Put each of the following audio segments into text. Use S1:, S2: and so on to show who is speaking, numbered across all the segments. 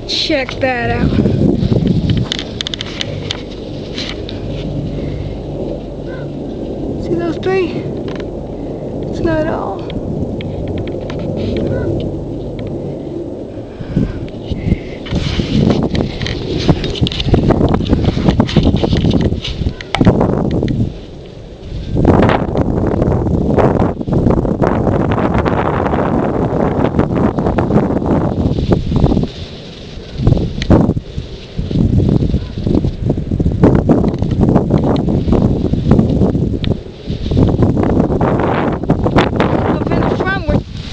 S1: Check that out. See those three? It's not at all.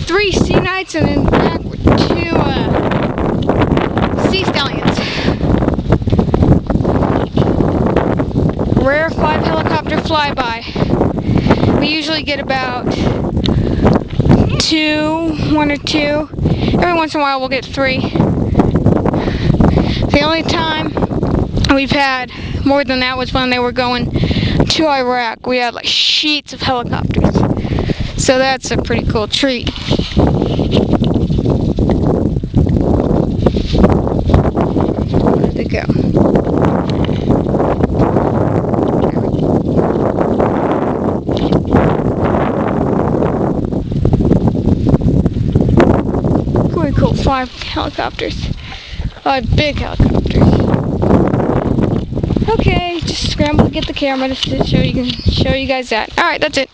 S1: Three C Knights, and then back with two C Stalions. Rare 5 helicopter flyby. We usually get about one or two. Every once in a while we'll get 3. The only time we've had more than that was when they were going to Iraq. We had like sheets of helicopters. So that's a pretty cool treat. Where'd they go? Pretty cool 5 helicopters. 5 big helicopters. Okay, just scramble to get the camera to show you guys that. Alright, that's it.